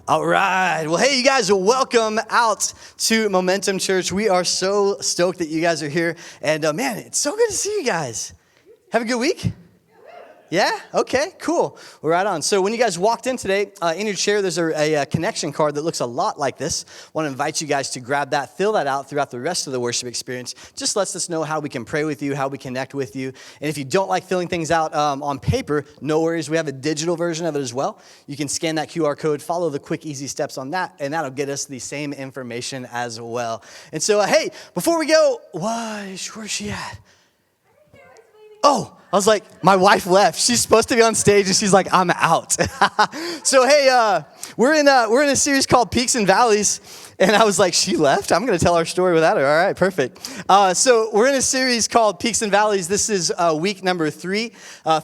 All right. Well, hey, you guys, welcome out to Momentum Church. We are so stoked that you guys are here. And man, it's so good to see you guys. Have a good week? Yeah? Okay, cool. We're right on. So when you guys walked in today, in your chair, there's a connection card that looks a lot like this. I want to invite you guys to grab that, fill that out throughout the rest of the worship experience. Just lets us know how we can pray with you, how we connect with you. And if you don't like filling things out on paper, no worries. We have a digital version of it as well. You can scan that QR code, follow the quick, easy steps on that, and that'll get us the same information as well. And so, hey, before we go, where's she at? Oh, I was like, my wife left. She's supposed to be on stage, and she's like, I'm out. So, hey, we're in a series called Peaks and Valleys, and I was like, she left? I'm going to tell our story without her. All right, perfect. So we're in a series called Peaks and Valleys. This is week number 3.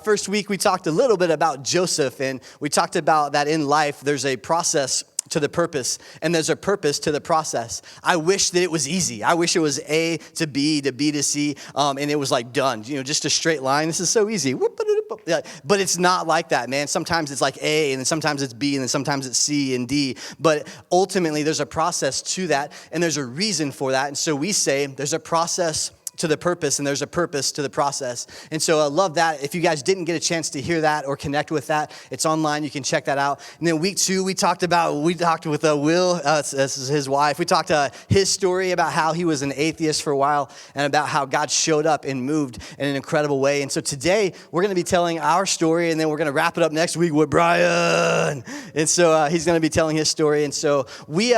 First week, we talked a little bit about Joseph, and we talked about that in life, there's a process to the purpose, and there's a purpose to the process. I wish that it was easy. I wish it was A to B to B to C, and it was like done, just a straight line. This is so easy. But it's not like that, man. Sometimes it's like A, and then sometimes it's B, and then sometimes it's C and D. But ultimately, there's a process to that, and there's a reason for that. And so we say there's a process to the purpose, and there's a purpose to the process. And so I love that. If you guys didn't get a chance to hear that or connect with that, it's online. You can check that out. And then week 2, we talked with Will, this is his wife. We talked his story about how he was an atheist for a while and about how God showed up and moved in an incredible way. And so today, we're going to be telling our story, and then we're going to wrap it up next week with Brian. And so he's going to be telling his story. And so we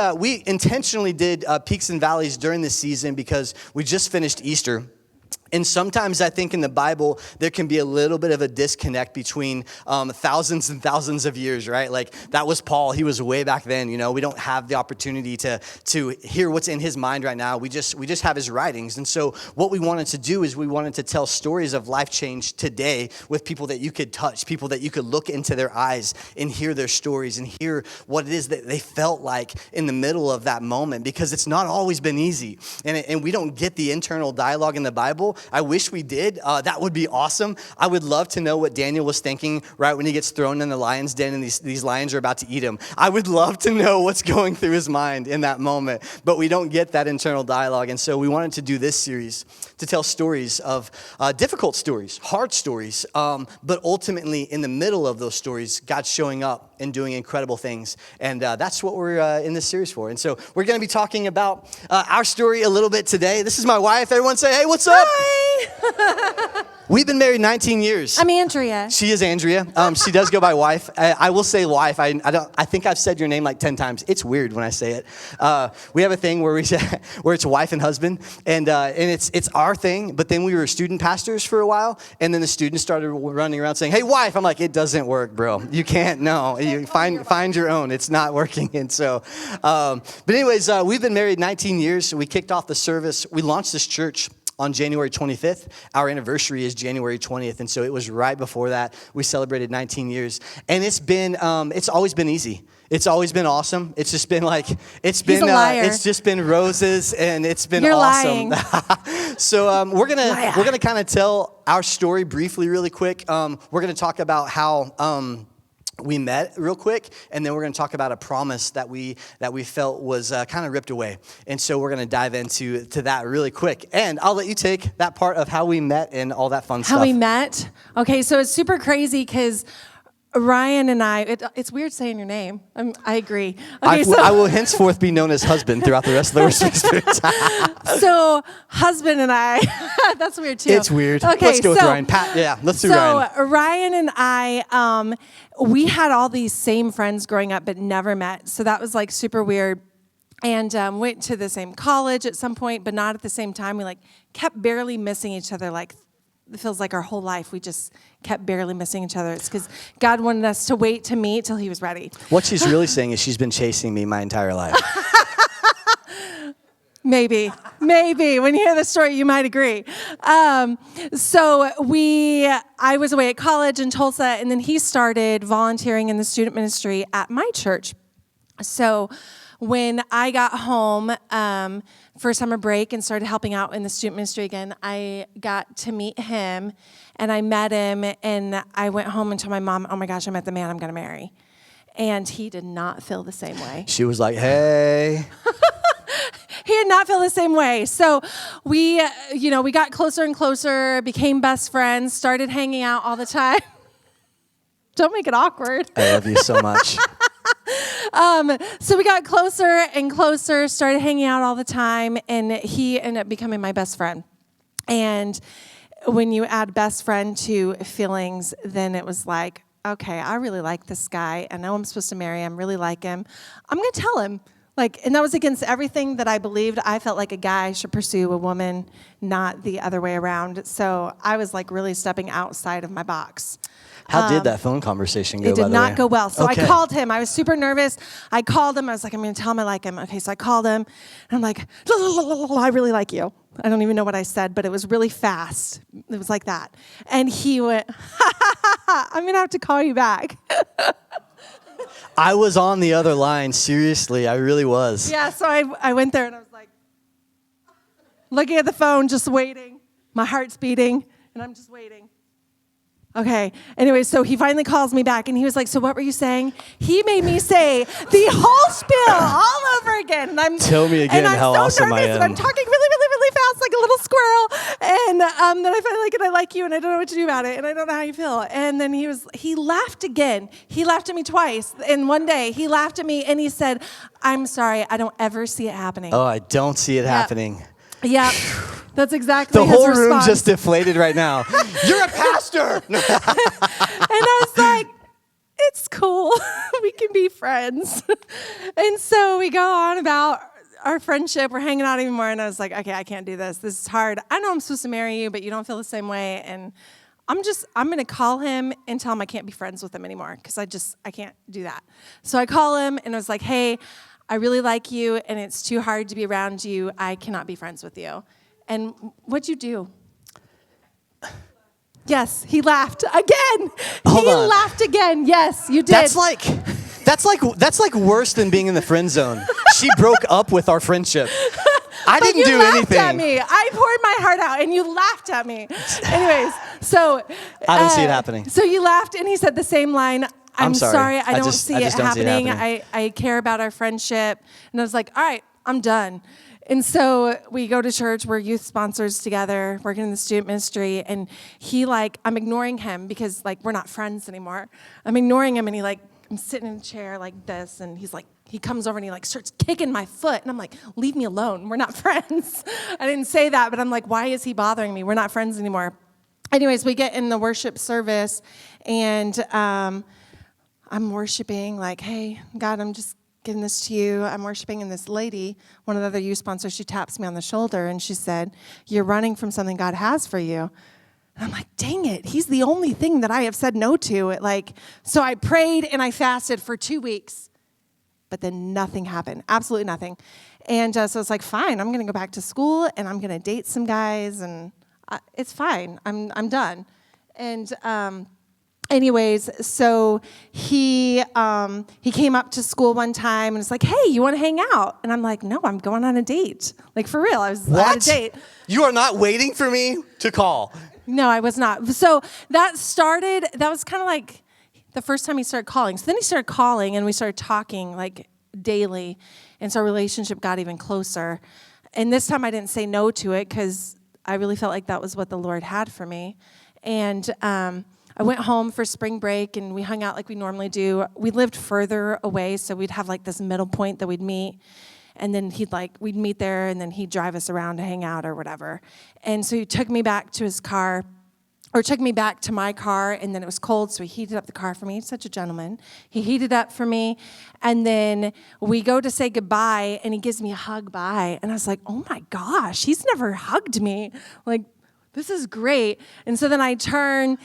intentionally did Peaks and Valleys during this season because we just finished Easter. And sometimes I think in the Bible, there can be a little bit of a disconnect between thousands and thousands of years, right? Like that was Paul. He was way back then, we don't have the opportunity to hear what's in his mind right now. We just have his writings. And so what we wanted to do is we wanted to tell stories of life change today with people that you could touch, people that you could look into their eyes and hear their stories and hear what it is that they felt like in the middle of that moment, because it's not always been easy. And we don't get the internal dialogue in the Bible. I wish we did. That would be awesome. I would love to know what Daniel was thinking right when he gets thrown in the lion's den and these lions are about to eat him. I would love to know what's going through his mind in that moment, but we don't get that internal dialogue. And so we wanted to do this series to tell stories of difficult stories, hard stories, but ultimately in the middle of those stories, God's showing up and doing incredible things. And that's what we're in this series for. And so we're going to be talking about our story a little bit today. This is my wife. Everyone say, hey, what's up? Hi. We've been married 19 years. I'm Andrea. She is Andrea. She does go by wife. I will say wife. I think I've said your name like 10 times. It's weird when I say it. We have a thing where where it's wife and husband, and it's our thing. But then we were student pastors for a while, and then the students started running around saying, "Hey, wife." I'm like, it doesn't work, bro. You can't. No, you find your own. It's not working. And so, but anyways, we've been married 19 years. We kicked off the service. We launched this church on January 25th. Our anniversary is January 20th, and so it was right before that. We celebrated 19 years, and it's always been easy. It's always been awesome. It's just been it's just been roses, and it's been You're awesome. Lying. So we're gonna kind of tell our story briefly, really quick. We're gonna talk about how we met real quick, and then we're going to talk about a promise that we felt was kind of ripped away. And so we're going to dive into that really quick. And I'll let you take that part of how we met and all that fun stuff. How we met? Okay, so it's super crazy because Ryan and I, it's weird saying your name. I agree. Okay, I will henceforth be known as husband throughout the rest of the worship experience. So husband and I, that's weird too. It's weird. Okay, let's go with Ryan. Let's do Ryan. So Ryan and I, we had all these same friends growing up but never met. So that was like super weird. And went to the same college at some point, but not at the same time. We kept barely missing each other. It feels like our whole life, we just kept barely missing each other. It's because God wanted us to wait to meet till he was ready. What she's really saying is she's been chasing me my entire life. Maybe. When you hear the story, you might agree. So I was away at college in Tulsa, and then he started volunteering in the student ministry at my church. So when I got home for summer break and started helping out in the student ministry again, I got to meet him, and I met him, and I went home and told my mom, oh my gosh, I met the man I'm going to marry. And he did not feel the same way. She was like, hey. He did not feel the same way. So we got closer and closer, became best friends, started hanging out all the time. Don't make it awkward. I love you so much. So we got closer and closer, started hanging out all the time, and he ended up becoming my best friend. And when you add best friend to feelings, then it was like, okay, I really like this guy. I know I'm supposed to marry him, really like him. I'm going to tell him. And that was against everything that I believed. I felt like a guy should pursue a woman, not the other way around. So I was really stepping outside of my box. How did that phone conversation go, It did by the not way? go well. So Okay. I called him. I was super nervous. I called him. I was like, I'm going to tell him I like him. Okay, so I called him. And I'm like, I really like you. I don't even know what I said, but it was really fast. It was like that. And he went, I'm going to have to call you back. I was on the other line. Seriously, I really was. Yeah, so I went there and I was like, looking at the phone, just waiting. My heart's beating, and I'm just waiting. Okay. Anyway, so he finally calls me back, and he was like, so what were you saying? He made me say the whole spiel all over again. And Tell me again how awesome I nervous, and I'm am. talking really, really, really fast like a little squirrel. And then I finally I like you, and I don't know what to do about it, and I don't know how you feel. And then he laughed again. He laughed at me twice. And one day, he laughed at me, and he said, I'm sorry, I don't ever see it happening. Oh, I don't see it happening. Yeah, that's exactly The his whole response. room just deflated right now. You're a pastor. And I was like, it's cool. We can be friends. And so we go on about our friendship. We're hanging out even more. And I was like, okay, I can't do this. This is hard. I know I'm supposed to marry you, but you don't feel the same way. And I'm going to call him and tell him I can't be friends with him anymore because I can't do that. So I call him and I was like, hey, I really like you and it's too hard to be around you. I cannot be friends with you. And what'd you do? Yes, he laughed again. Hold He on. laughed again. Yes, you did. That's like worse than being in the friend zone. She broke up with our friendship. I But didn't you do laughed anything. at me. I poured my heart out, and you laughed at me. Anyways, so I don't see it happening. So you laughed, and he said the same line. I'm sorry. I don't see it just don't see it happening. happening. I care about our friendship. And I was like, all right, I'm done. And so we go to church. We're youth sponsors together, working in the student ministry. And I'm ignoring him because we're not friends anymore. I'm ignoring him, and I'm sitting in a chair like this, and he comes over and he starts kicking my foot. And I'm like, leave me alone. We're not friends. I didn't say that, but I'm like, why is he bothering me? We're not friends anymore. Anyways, we get in the worship service, and I'm worshiping hey, God, I'm just giving this to you. I'm worshiping, and this lady, one of the other youth sponsors, she taps me on the shoulder, and she said, you're running from something God has for you. And I'm like, dang it, he's the only thing that I have said no to. So I prayed and I fasted for 2 weeks, but then nothing happened, absolutely nothing. And so it's fine, I'm going to go back to school, and I'm going to date some guys, and it's fine, I'm done. And anyways, so he came up to school one time and was like, hey, you want to hang out? And I'm like, no, I'm going on a date. For real, I was on a date. You are not waiting for me to call. No, I was not. So that was kind of the first time he started calling. So then he started calling, and we started talking daily. And so our relationship got even closer. And this time I didn't say no to it because I really felt like that was what the Lord had for me. And I went home for spring break, and we hung out like we normally do. We lived further away, so we'd have this middle point that we'd meet. And then we'd meet there, and then he'd drive us around to hang out or whatever. And so he took me back to his car, or took me back to my car, and then it was cold, so he heated up the car for me. He's such a gentleman. He heated up for me, and then we go to say goodbye, and he gives me a hug bye. And I was like, oh my gosh, he's never hugged me. This is great. And so then I turn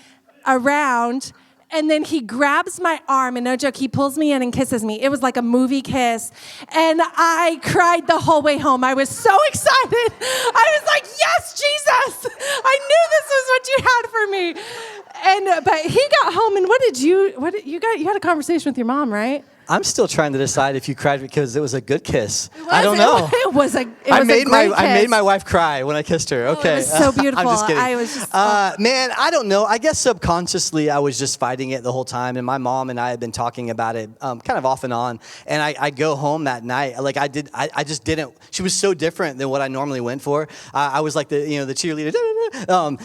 around, and then he grabs my arm, and no joke, he pulls me in and kisses me. It was like a movie kiss, and I cried the whole way home. I was so excited. I was like, yes, Jesus! I knew this was what you had for me. But he got home, and you had a conversation with your mom, right? I'm still trying to decide if you cried because it was a good kiss. I don't know. It was a I great made kiss. my wife cry when I kissed her. Okay, it was so beautiful. I'm just kidding. I was just, man, I don't know. I guess subconsciously I was just fighting it the whole time, and my mom and I had been talking about it kind of off and on. And I go home that night, like I just didn't. She was so different than what I normally went for. I was like the cheerleader,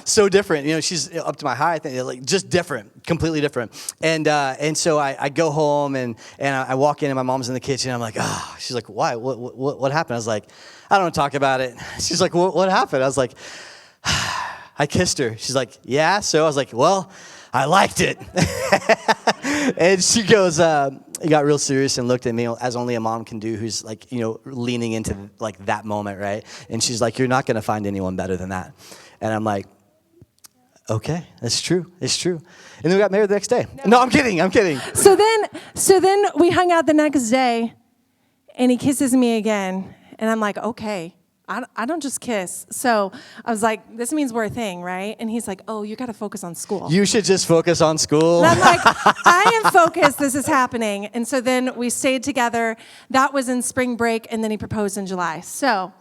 so different. She's up to my height, like just different, completely different. And so I go home and I walk in and my mom's in the kitchen. I'm like, oh. She's like, why? What happened? I was like, I don't want to talk about it. She's like, what happened? I was like, I kissed her. She's like, yeah. So I was like, well, I liked it. And she goes, it got real serious and looked at me as only a mom can do, who's like, leaning into like that moment, right? And she's like, you're not going to find anyone better than that. And I'm like, okay, that's true. It's true. And then we got married the next day. No, I'm kidding. So then we hung out the next day, and he kisses me again, and I'm like, okay, I don't just kiss. So I was like, this means we're a thing, right? And he's like, oh, you got to focus on school. You should just focus on school. And I'm like, I am focused. This is happening. And so then we stayed together. That was in spring break, and then he proposed in July. So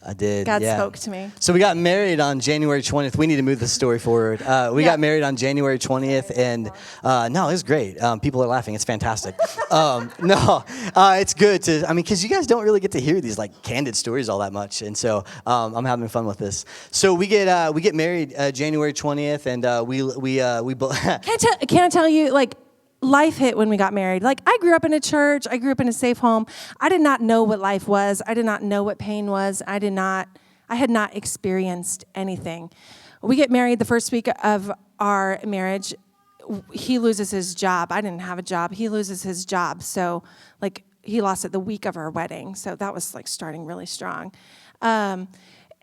I did. God yeah. spoke to me. So we got married on January 20th. We need to move the story forward. We got married on January 20th, and no, it was great. People are laughing. It's fantastic. It's good to. Because you guys don't really get to hear these like candid stories all that much, and so I'm having fun with this. So we get married January 20th, and we both. Can I tell you, like, life hit when we got married. Like, I grew up in a church. I grew up in a safe home. I did not know what life was. I did not know what pain was. I had not experienced anything. We get married the first week of our marriage. He loses his job. I didn't have a job. He loses his job. So, like, he lost it the week of our wedding. So that was, like, starting really strong. And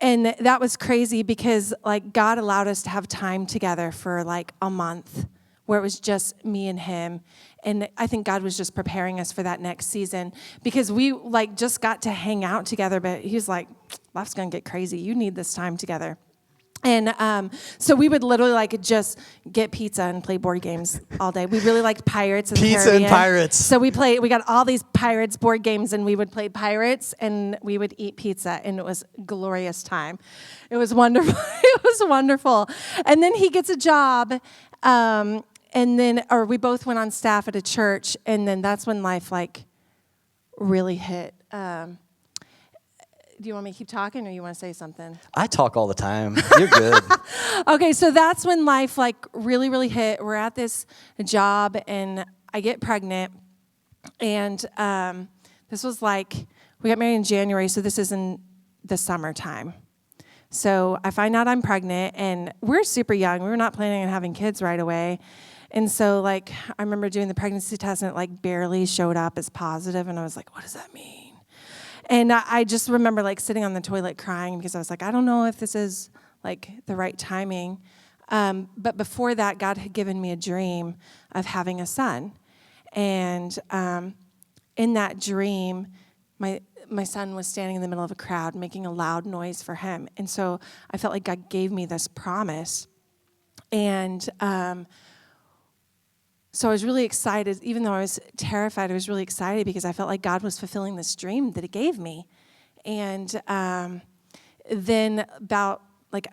that was crazy because, like, God allowed us to have time together for, like, a month, where it was just me and him. And I think God was just preparing us for that next season because we like just got to hang out together, but he's like, life's gonna get crazy. You need this time together. And so we would literally like just get pizza and play board games all day. We really liked Pirates of the Caribbean. Pizza and Pirates. So we got all these Pirates board games, and we would play Pirates, and we would eat pizza, and it was a glorious time. It was wonderful. It was wonderful. And then he gets a job, we both went on staff at a church, and then that's when life like really hit. Do you want me to keep talking, or you want to say something? I talk all the time. You're good. Okay, so that's when life like really, really hit. We're at this job, and I get pregnant, and this was like, we got married in January, so this is in the summertime. So I find out I'm pregnant, and we're super young. We were not planning on having kids right away. And so, like, I remember doing the pregnancy test, and it, like, barely showed up as positive, and I was like, what does that mean? And I just remember, like, sitting on the toilet crying because I was like, I don't know if this is, like, the right timing. But before that, God had given me a dream of having a son. And in that dream, my son was standing in the middle of a crowd making a loud noise for him. And so I felt like God gave me this promise. And so I was really excited. Even though I was terrified, I was really excited because I felt like God was fulfilling this dream that he gave me. And then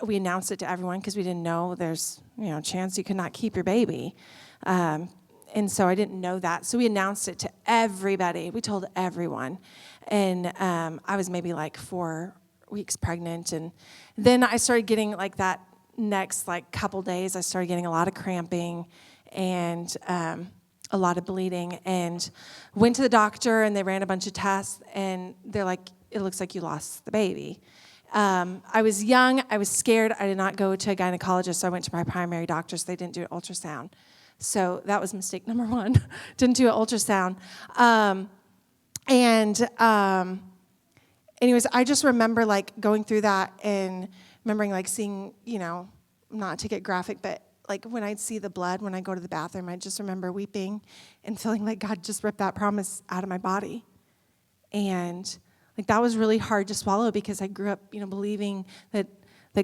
we announced it to everyone because we didn't know there's, a chance you could not keep your baby. And so I didn't know that. So we announced it to everybody. We told everyone. And I was maybe like 4 weeks pregnant. And then I started getting like that next like couple days, I started getting a lot of cramping and a lot of bleeding. And went to the doctor, and they ran a bunch of tests. And they're like, it looks like you lost the baby. I was young. I was scared. I did not go to a gynecologist. So I went to my primary doctor, so they didn't do an ultrasound. So that was mistake number one. Didn't do an ultrasound. Anyways, I just remember like going through that and remembering like seeing, not to get graphic, but like when I'd see the blood, when I go to the bathroom, I just remember weeping and feeling like God just ripped that promise out of my body. And like that was really hard to swallow because I grew up, believing that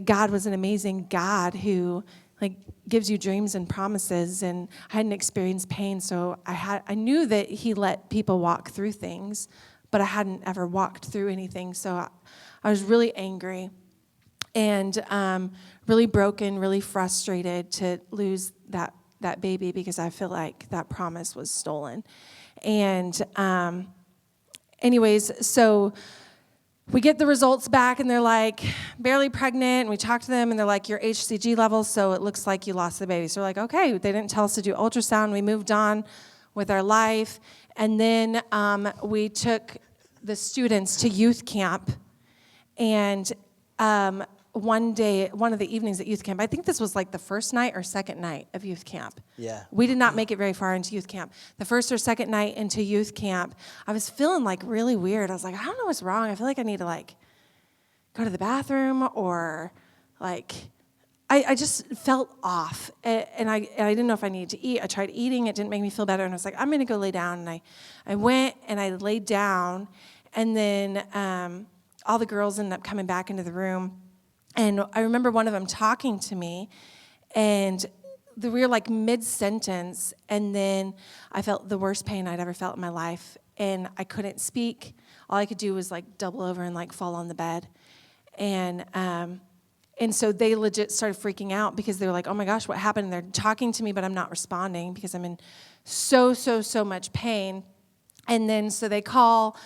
God was an amazing God who like gives you dreams and promises, and I hadn't experienced pain, so I knew that he let people walk through things, but I hadn't ever walked through anything, so I was really angry and really broken, really frustrated to lose that baby, because I feel like that promise was stolen. And anyways, so we get the results back, and they're like, barely pregnant, and we talk to them, and they're like, your HCG levels, so it looks like you lost the baby. So we're like, okay, they didn't tell us to do ultrasound. We moved on with our life, and then we took the students to youth camp, and one day, one of the evenings at youth camp, I think this was like the first night or second night of youth camp. Yeah. We did not make it very far into youth camp. The first or second night into youth camp, I was feeling like really weird. I was like, I don't know what's wrong. I feel like I need to like go to the bathroom, or like, I just felt off. And I didn't know if I needed to eat. I tried eating. It didn't make me feel better. And I was like, I'm going to go lay down. And I went and I laid down. And then all the girls ended up coming back into the room. And I remember one of them talking to me, and we were like mid-sentence, and then I felt the worst pain I'd ever felt in my life, and I couldn't speak. All I could do was like double over and like fall on the bed. And so they legit started freaking out, because they were like, oh my gosh, what happened? And they're talking to me, but I'm not responding because I'm in so much pain. And then so they call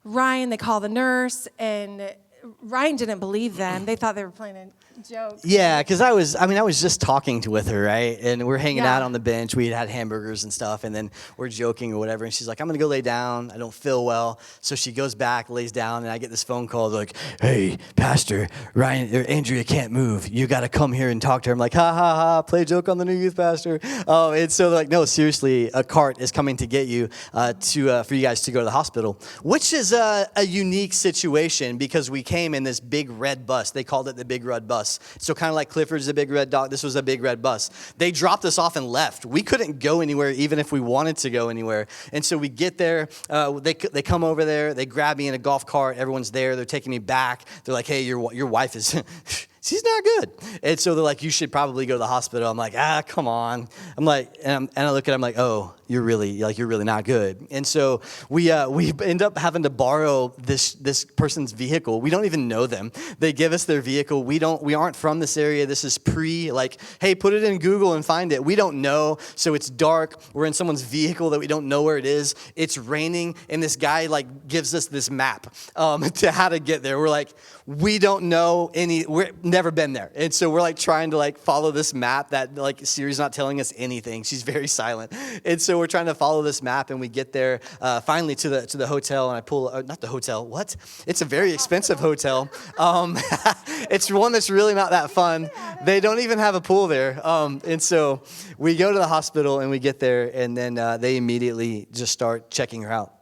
Ryan, they call the nurse, and Ryan didn't believe them. They thought they were playing a joke. Yeah, because I was just talking with her, right? And we're hanging Yeah. out on the bench. We had hamburgers and stuff, and then we're joking or whatever. And she's like, I'm going to go lay down. I don't feel well. So she goes back, lays down, and I get this phone call like, hey, Pastor, Ryan or Andrea can't move. You got to come here and talk to her. I'm like, ha, ha, ha, play a joke on the new youth pastor. And so they're like, no, seriously, a cart is coming to get you for you guys to go to the hospital, which is a unique situation, because we came in this big red bus. They called it the Big Red Bus. So kind of like Clifford's the Big Red Dog, this was a Big Red Bus. They dropped us off and left. We couldn't go anywhere, even if we wanted to go anywhere. And so we get there. They come over there. They grab me in a golf cart. Everyone's there. They're taking me back. They're like, hey, your wife is... she's not good. And so they're like, you should probably go to the hospital. I'm like, come on. I'm like, and I look at him like, oh, you're really not good. And so we end up having to borrow this person's vehicle. We don't even know them. They give us their vehicle. We aren't from this area. This is hey, put it in Google and find it. We don't know. So it's dark. We're in someone's vehicle that we don't know where it is. It's raining, and this guy like gives us this map to how to get there. We're like, we don't know we've never been there. And so we're like trying to like follow this map that like Siri's not telling us anything. She's very silent. And so we're trying to follow this map, and we get there finally to the hotel, and I pull, not the hotel, what? It's a very expensive hotel. It's one that's really not that fun. They don't even have a pool there. And so we go to the hospital, and we get there, and then they immediately just start checking her out.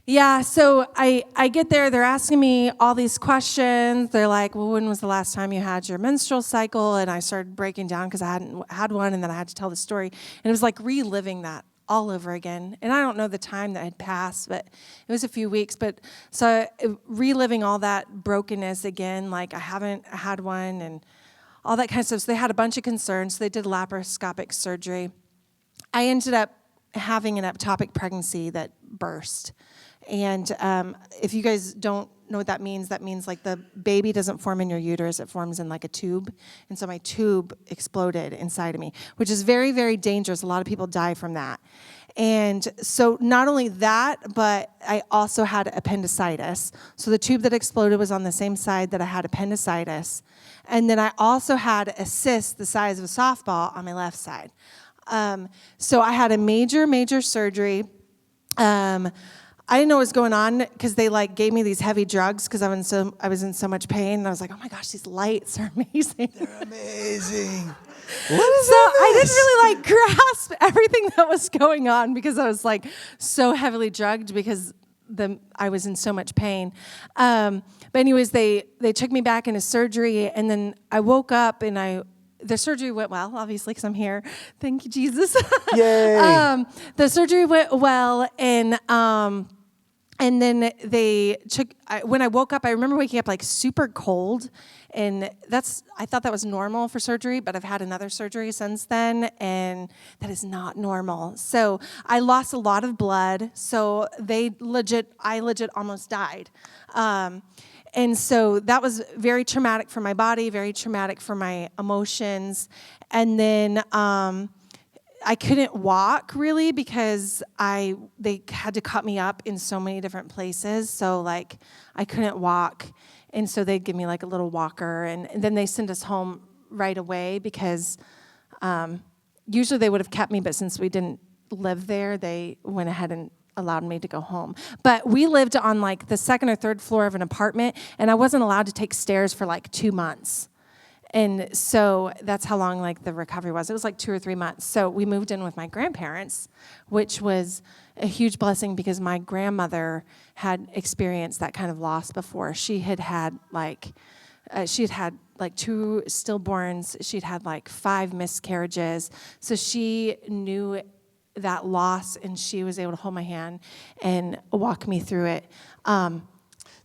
Yeah, so I get there, they're asking me all these questions. They're like, well, when was the last time you had your menstrual cycle? And I started breaking down because I hadn't had one, and then I had to tell the story. And it was like reliving that all over again. And I don't know the time that had passed, but it was a few weeks. But so reliving all that brokenness again, like I haven't had one and all that kind of stuff. So they had a bunch of concerns. So they did laparoscopic surgery. I ended up having an ectopic pregnancy that burst. And if you guys don't know what that means like the baby doesn't form in your uterus, it forms in like a tube. And so my tube exploded inside of me, which is very, very dangerous. A lot of people die from that. And so not only that, but I also had appendicitis. So the tube that exploded was on the same side that I had appendicitis. And then I also had a cyst the size of a softball on my left side. So I had a major surgery. I didn't know what was going on because they like gave me these heavy drugs because I was in so much pain. And I was like, oh my gosh, these lights are amazing. They're amazing. I didn't really like grasp everything that was going on because I was like so heavily drugged because I was in so much pain. But anyways, they took me back into surgery, and then I woke up and the surgery went well, obviously, because I'm here. Thank you, Jesus. Yay. The surgery went well, and And then when I woke up, I remember waking up like super cold. And I thought that was normal for surgery, but I've had another surgery since then, and that is not normal. So I lost a lot of blood. So I legit almost died. And so that was very traumatic for my body, very traumatic for my emotions. And then I couldn't walk really because they had to cut me up in so many different places. So like I couldn't walk. And so they'd give me like a little walker, and then they sent us home right away because usually they would have kept me, but since we didn't live there, they went ahead and allowed me to go home. But we lived on like the second or third floor of an apartment, and I wasn't allowed to take stairs for like 2 months. And so that's how long like the recovery was. It was like 2 or 3 months. So we moved in with my grandparents, which was a huge blessing because my grandmother had experienced that kind of loss before. She had like 2 stillborns. She'd had like 5 miscarriages. So she knew that loss, and she was able to hold my hand and walk me through it.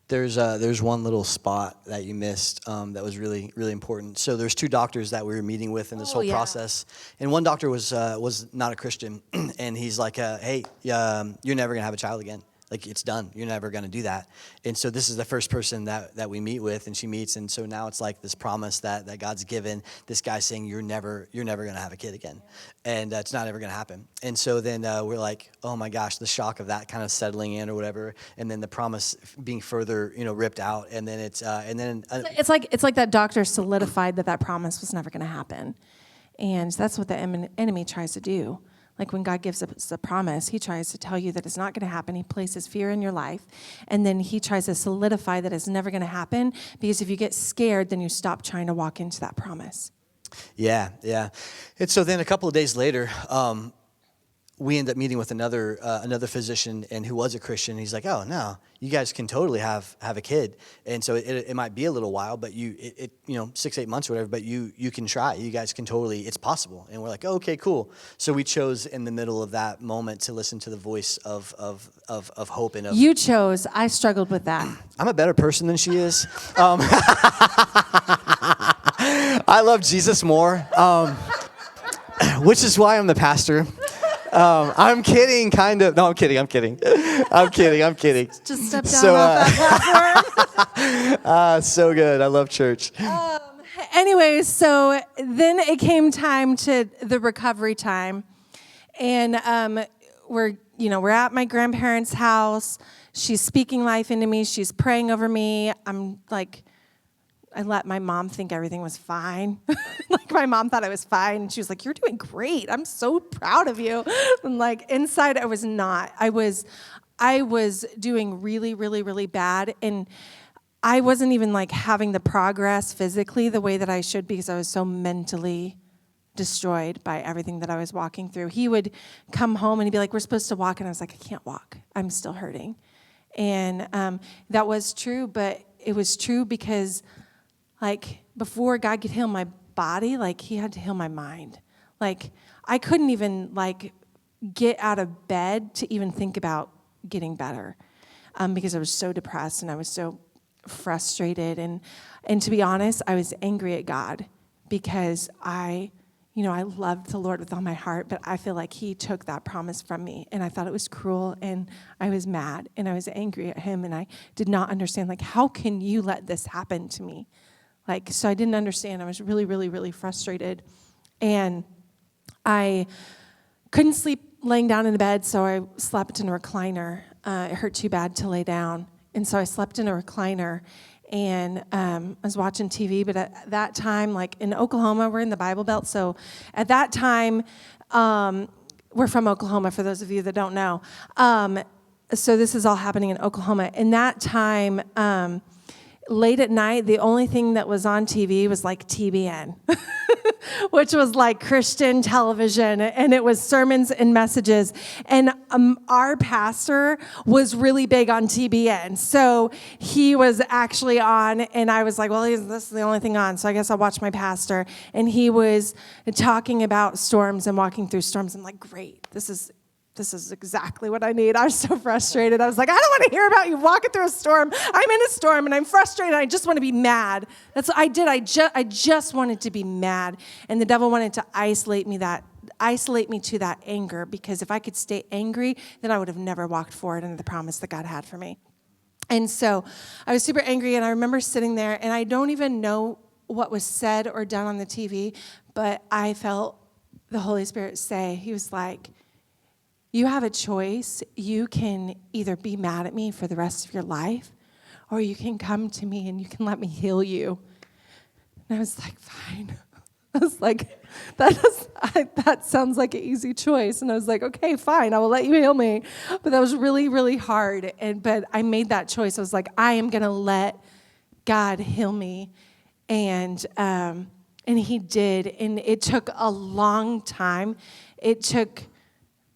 There's one little spot that you missed that was really, really important. So there's 2 doctors that we were meeting with in this whole process, and one doctor was not a Christian, and he's like, "Hey, you're never gonna have a child again. Like it's done. You're never gonna do that." And so this is the first person that we meet with, and she meets, and so now it's like this promise that God's given. This guy saying, "You're never gonna have a kid again, and it's not ever gonna happen." And so then we're like, "Oh my gosh!" The shock of that kind of settling in or whatever, and then the promise being further, ripped out, and then it's it's like that doctor solidified that promise was never going to happen, and that's what the enemy tries to do. Like when God gives us a promise, he tries to tell you that it's not going to happen. He places fear in your life, and then he tries to solidify that it's never going to happen, because if you get scared, then you stop trying to walk into that promise. Yeah. And so then a couple of days later, we end up meeting with another physician, and who was a Christian. He's like, "Oh no, you guys can totally have a kid, and so it might be a little while, but 6-8 months or whatever, but you can try. You guys can totally, it's possible." And we're like, oh, "Okay, cool." So we chose in the middle of that moment to listen to the voice of hope and of. You chose. I struggled with that. I'm a better person than she is. I love Jesus more, which is why I'm the pastor. I'm kidding, kind of. No, I'm kidding. I'm kidding. Just step down off that platform. So good. I love church. Anyways, so then it came time to the recovery time, and we're at my grandparents' house. She's speaking life into me. She's praying over me. I let my mom think everything was fine. Like my mom thought I was fine. She was like, "You're doing great. I'm so proud of you." And like inside I was not. I was doing really, really, really bad. And I wasn't even like having the progress physically the way that I should, because I was so mentally destroyed by everything that I was walking through. He would come home and he'd be like, "We're supposed to walk." And I was like, "I can't walk. I'm still hurting." And that was true, but it was true because like before God could heal my body, like he had to heal my mind. Like I couldn't even like get out of bed to even think about getting better because I was so depressed and I was so frustrated. And to be honest, I was angry at God because I loved the Lord with all my heart, but I feel like he took that promise from me, and I thought it was cruel, and I was mad, and I was angry at him, and I did not understand, like, how can you let this happen to me? So I didn't understand. I was really, really, really frustrated. And I couldn't sleep laying down in the bed, so I slept in a recliner. It hurt too bad to lay down. And so I slept in a recliner, and I was watching TV. But at that time, like in Oklahoma, we're in the Bible Belt. So at that time, we're from Oklahoma, for those of you that don't know. So this is all happening in Oklahoma. In that time, late at night, the only thing that was on TV was like TBN, which was like Christian television, and it was sermons and messages. And our pastor was really big on TBN, so he was actually on, and I was like, well, this is the only thing on, so I guess I'll watch my pastor. And he was talking about storms and walking through storms. I'm like, great, this is this is exactly what I need. I was so frustrated. I was like, I don't want to hear about you walking through a storm. I'm in a storm and I'm frustrated. I just want to be mad. That's what I did. I just wanted to be mad. And the devil wanted to isolate me to that anger, because if I could stay angry, then I would have never walked forward into the promise that God had for me. And so I was super angry, and I remember sitting there, and I don't even know what was said or done on the TV, but I felt the Holy Spirit say, he was like, you have a choice. You can either be mad at me for the rest of your life, or you can come to me and you can let me heal you. And I was like, fine. I was like, that sounds like an easy choice. And I was like, okay, fine, I will let you heal me. But that was really, really hard. But I made that choice. I was like, I am going to let God heal me. And he did. And it took a long time. It took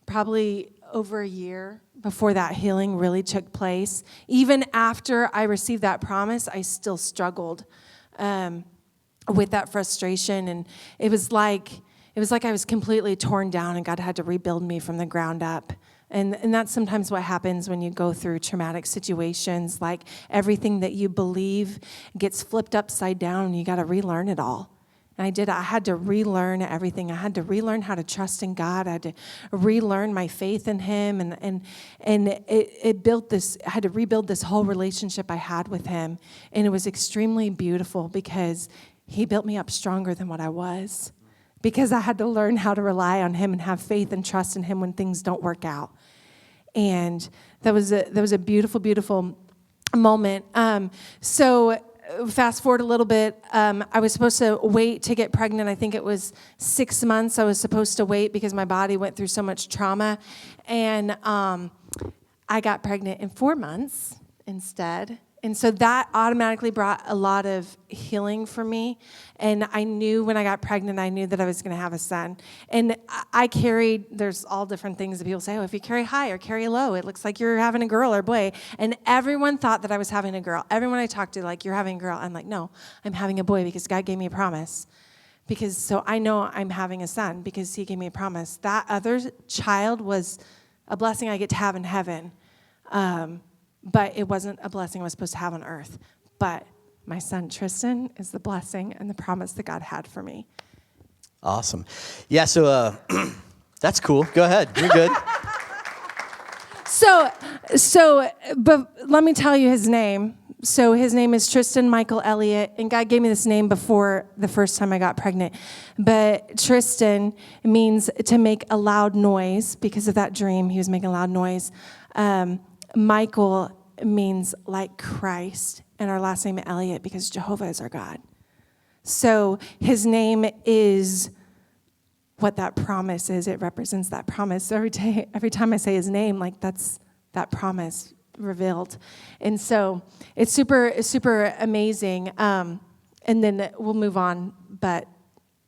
probably over a year before that healing really took place. Even after I received that promise, I still struggled with that frustration. And it was like I was completely torn down, and God had to rebuild me from the ground up. And that's sometimes what happens when you go through traumatic situations. Like, everything that you believe gets flipped upside down, and you got to relearn it all. And I did. I had to relearn everything. I had to relearn how to trust in God. I had to relearn my faith in Him, and it built this. I had to rebuild this whole relationship I had with Him, and it was extremely beautiful because He built me up stronger than what I was. Because I had to learn how to rely on Him and have faith and trust in Him when things don't work out. And that was a beautiful, beautiful moment. So fast forward a little bit. I was supposed to wait to get pregnant. I think it was 6 months I was supposed to wait because my body went through so much trauma. And I got pregnant in 4 months instead. And so that automatically brought a lot of healing for me. And I knew when I got pregnant, I knew that I was going to have a son. And I carried, there's all different things that people say, oh, if you carry high or carry low, it looks like you're having a girl or boy. And everyone thought that I was having a girl. Everyone I talked to, like, you're having a girl. I'm like, no, I'm having a boy because God gave me a promise. So I know I'm having a son because He gave me a promise. That other child was a blessing I get to have in heaven. But it wasn't a blessing I was supposed to have on earth. But my son, Tristan, is the blessing and the promise that God had for me. Awesome. Yeah, so that's cool. Go ahead. You're good. But let me tell you his name. So his name is Tristan Michael Elliott, and God gave me this name before the first time I got pregnant. But Tristan means to make a loud noise. Because of that dream, he was making a loud noise. Michael means like Christ, and our last name Elliott because Jehovah is our God. So his name is what that promise is. It represents that promise. So every time I say his name, like, that's that promise revealed. And so it's super amazing. And then we'll move on. But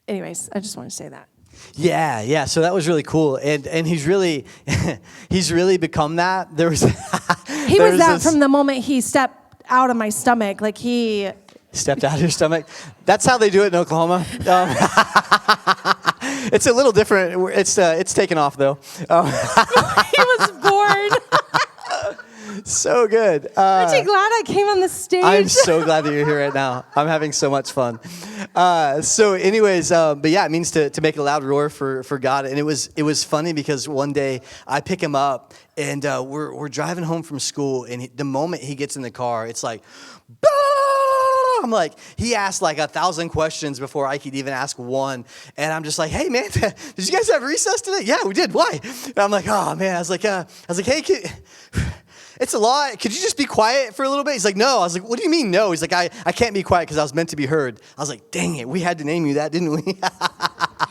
anyways, I just want to say that. Yeah. So that was really cool, and he's really become that. There was he was that from the moment he stepped out of my stomach. Like, he stepped out of your stomach. That's how they do it in Oklahoma. It's a little different. It's taken off though. He was born. So good. Aren't you glad I came on the stage? I'm so glad that you're here right now. I'm having so much fun. So anyways, but yeah, it means to make a loud roar for God. And it was funny because one day I pick him up and we're driving home from school, and the moment he gets in the car, it's like, bah! I'm like, he asked like 1,000 questions before I could even ask one. And I'm just like, hey man, did you guys have recess today? Yeah, we did. Why? And I'm like, oh man. I was like, hey kid. It's a lot. Could you just be quiet for a little bit? He's like, no. I was like, what do you mean no? He's like, I can't be quiet because I was meant to be heard. I was like, dang it. We had to name you that, didn't we?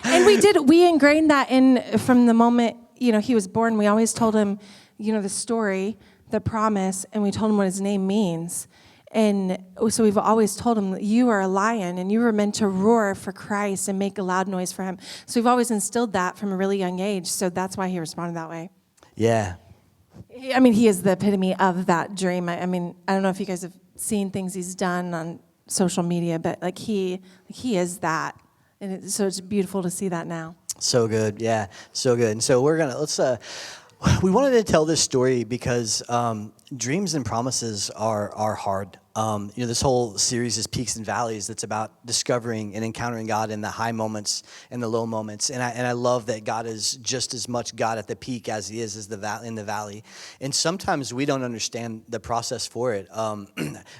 And we did. We ingrained that in from the moment, he was born. We always told him, the story, the promise, and we told him what his name means. And so we've always told him, you are a lion, and you were meant to roar for Christ and make a loud noise for him. So we've always instilled that from a really young age. So that's why he responded that way. Yeah. I mean, he is the epitome of that dream. I mean, I don't know if you guys have seen things he's done on social media, but like he is that. And so it's beautiful to see that now. So good. Yeah. So good. And so let's We wanted to tell this story because dreams and promises are hard. This whole series is Peaks and Valleys. That's about discovering and encountering God in the high moments and the low moments. And I love that God is just as much God at the peak as He is in the valley. And sometimes we don't understand the process for it.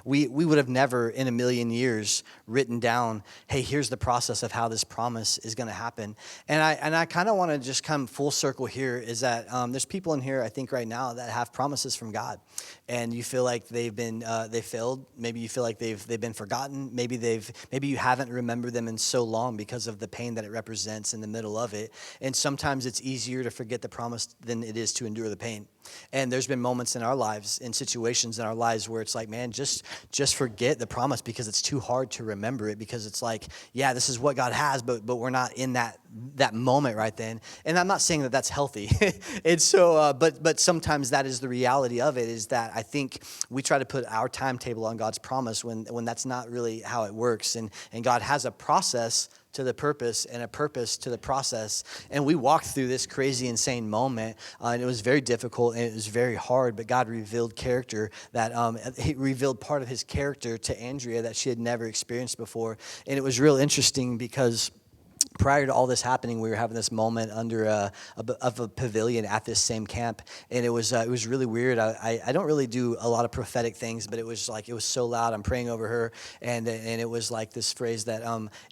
We would have never in a million years written down, hey, here's the process of how this promise is going to happen. And I kind of want to just come full circle here. Is that there's people in here I think right now that have promises from God, and you feel like they failed. Maybe you feel like they've been forgotten. Maybe you haven't remembered them in so long because of the pain that it represents in the middle of it. And sometimes it's easier to forget the promise than it is to endure the pain. And there's been moments in our lives, in situations in our lives where it's like, man, just forget the promise because it's too hard to remember it, because it's like, yeah, this is what God has, but we're not in that moment right then. And I'm not saying that that's healthy. And so, but sometimes that is the reality of it, is that I think we try to put our timetable on God's promise when that's not really how it works. And God has a process to the purpose and a purpose to the process. And we walked through this crazy, insane moment, and it was very difficult and it was very hard, but God revealed character that He revealed part of His character to Andrea that she had never experienced before. And it was real interesting because prior to all this happening, we were having this moment under a pavilion at this same camp, and it was really weird. I don't really do a lot of prophetic things, but it was so loud. I'm praying over her, and it was like this phrase that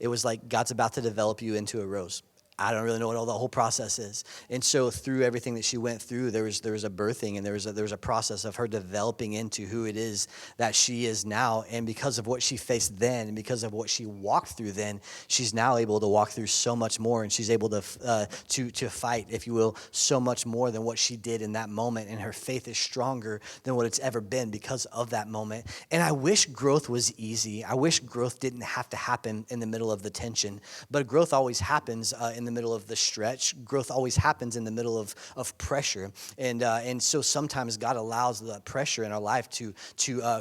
it was like God's about to develop you into a rose. I don't really know what all the whole process is. And so through everything that she went through, there was a birthing, and there was a process of her developing into who it is that she is now. And because of what she faced then, and because of what she walked through then, she's now able to walk through so much more, and she's able to fight, if you will, so much more than what she did in that moment. And her faith is stronger than what it's ever been because of that moment. And I wish growth was easy. I wish growth didn't have to happen in the middle of the tension, but growth always happens in the middle of the stretch. Growth always happens in the middle of pressure. And so sometimes God allows the pressure in our life to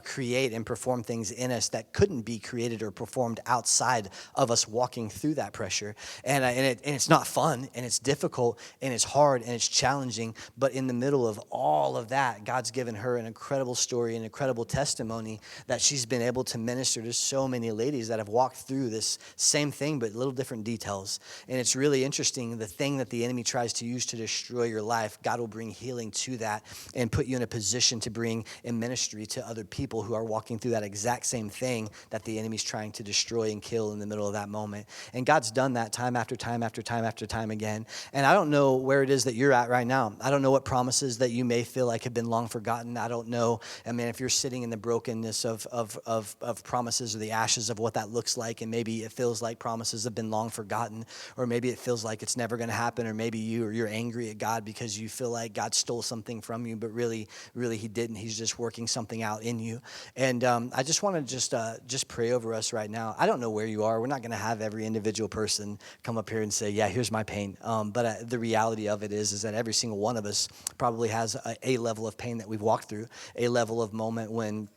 create and perform things in us that couldn't be created or performed outside of us walking through that pressure. And it's not fun, and it's difficult, and it's hard, and it's challenging. But in the middle of all of that, God's given her an incredible story, an incredible testimony that she's been able to minister to so many ladies that have walked through this same thing, but little different details. And it's really interesting. The thing that the enemy tries to use to destroy your life, God will bring healing to that and put you in a position to bring in ministry to other people who are walking through that exact same thing that the enemy's trying to destroy and kill in the middle of that moment. And God's done that time after time after time after time again. And I don't know where it is that you're at right now. I don't know what promises that you may feel like have been long forgotten. I don't know. I mean, if you're sitting in the brokenness of promises or the ashes of what that looks like, and maybe it feels like promises have been long forgotten, or maybe it feels like it's never going to happen, or maybe you're angry at God because you feel like God stole something from you, but really He didn't. He's just working something out in you. And I just want to just pray over us right now. I don't know where you are. We're not going to have every individual person come up here and say, yeah, here's my pain. But the reality of it is that every single one of us probably has a level of pain that we've walked through, a level of moment when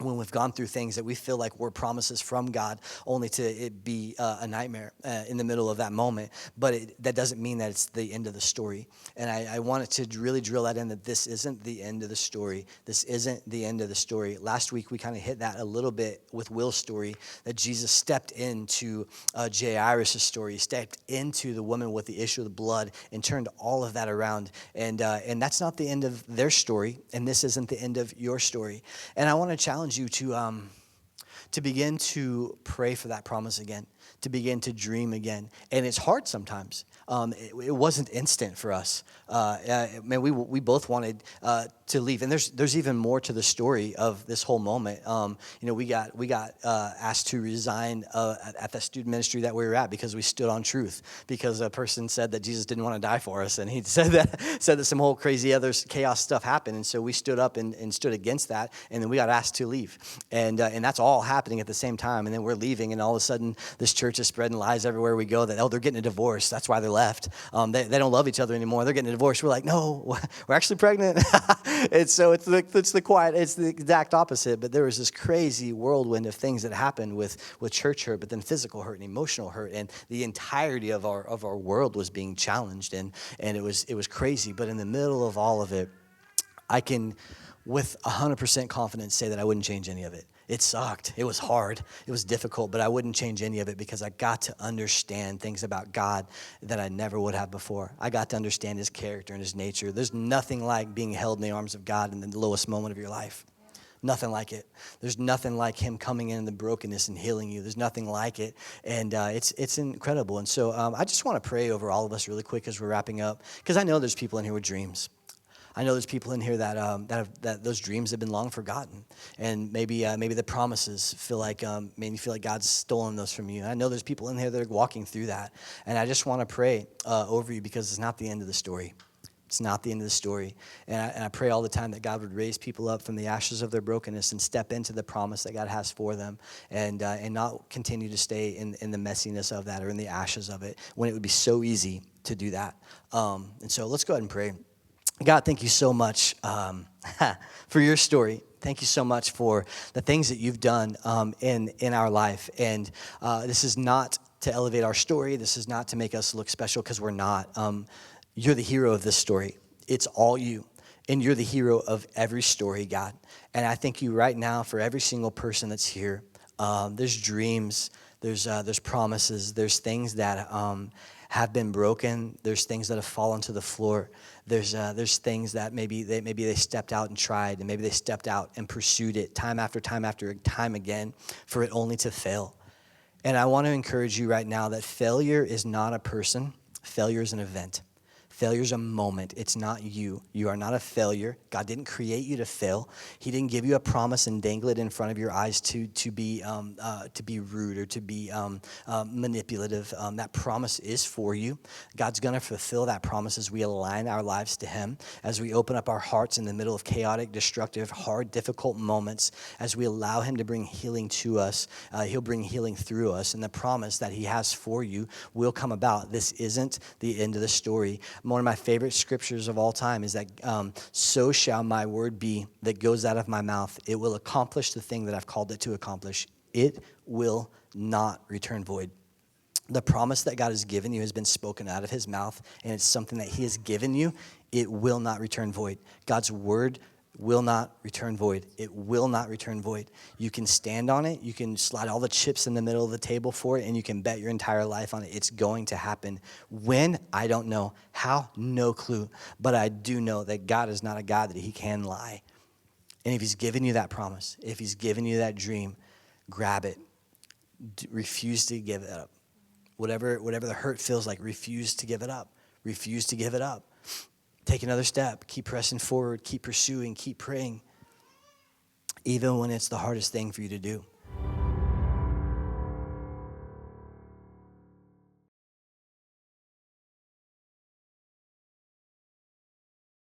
we've gone through things that we feel like were promises from God, only to it be a nightmare in the middle of that moment. But that doesn't mean that it's the end of the story. And I wanted to really drill that in, that this isn't the end of the story. This isn't the end of the story. Last week, we kind of hit that a little bit with Will's story, that Jesus stepped into Jairus' story, stepped into the woman with the issue of the blood and turned all of that around. And that's not the end of their story, and this isn't the end of your story. And I want to challenge you to begin to pray for that promise again, to begin to dream again. And it's hard sometimes. It wasn't instant for us. Man, we both wanted to leave, and there's even more to the story of this whole moment. We got asked to resign at the student ministry that we were at because we stood on truth. Because a person said that Jesus didn't want to die for us, and he said that some whole crazy other chaos stuff happened, and so we stood up and stood against that, and then we got asked to leave, and that's all happening at the same time. And then we're leaving, and all of a sudden this church is spreading lies everywhere we go that, oh, they're getting a divorce. That's why they're left. They don't love each other anymore. They're getting a divorce. We're like, no, we're actually pregnant. And so it's the exact opposite. But there was this crazy whirlwind of things that happened with church hurt, but then physical hurt and emotional hurt. And the entirety of our world was being challenged. And it was crazy. But in the middle of all of it, I can, with 100% confidence, say that I wouldn't change any of it. It sucked. It was hard. It was difficult, but I wouldn't change any of it because I got to understand things about God that I never would have before. I got to understand his character and his nature. There's nothing like being held in the arms of God in the lowest moment of your life. Nothing like it. There's nothing like him coming in the brokenness and healing you. There's nothing like it, and it's incredible. And so I just want to pray over all of us really quick as we're wrapping up, because I know there's people in here with dreams. I know there's people in here that those dreams have been long forgotten, and maybe the promises feel like you feel like God's stolen those from you. And I know there's people in here that are walking through that, and I just want to pray over you because it's not the end of the story. It's not the end of the story, and I pray all the time that God would raise people up from the ashes of their brokenness and step into the promise that God has for them, and not continue to stay in the messiness of that or in the ashes of it when it would be so easy to do that. And so let's go ahead and pray. God, thank you so much for your story. Thank you so much for the things that you've done in our life. And this is not to elevate our story. This is not to make us look special, because we're not. You're the hero of this story. It's all you. And you're the hero of every story, God. And I thank you right now for every single person that's here. There's dreams. There's promises. There's things that have been broken. There's things that have fallen to the floor. There's things that maybe they stepped out and tried, and maybe they stepped out and pursued it time after time after time again for it only to fail. And I want to encourage you right now that failure is not a person. Failure is an event. Failure is a moment. It's not you. You are not a failure. God didn't create you to fail. He didn't give you a promise and dangle it in front of your eyes to be rude or to be manipulative. That promise is for you. God's going to fulfill that promise as we align our lives to him, as we open up our hearts in the middle of chaotic, destructive, hard, difficult moments, as we allow him to bring healing to us. He'll bring healing through us, and the promise that he has for you will come about. This isn't the end of the story. One of my favorite scriptures of all time is that so shall my word be that goes out of my mouth. It will accomplish the thing that I've called it to accomplish. It will not return void. The promise that God has given you has been spoken out of his mouth, and it's something that he has given you. It will not return void. God's word will not return void. It will not return void. You can stand on it. You can slide all the chips in the middle of the table for it, and you can bet your entire life on it. It's going to happen. When? I don't know. How? No clue. But I do know that God is not a God that he can lie. And if he's given you that promise, if he's given you that dream, grab it. Refuse to give it up. Whatever the hurt feels like, refuse to give it up. Refuse to give it up. Take another step. Keep pressing forward. Keep pursuing. Keep praying. Even when it's the hardest thing for you to do.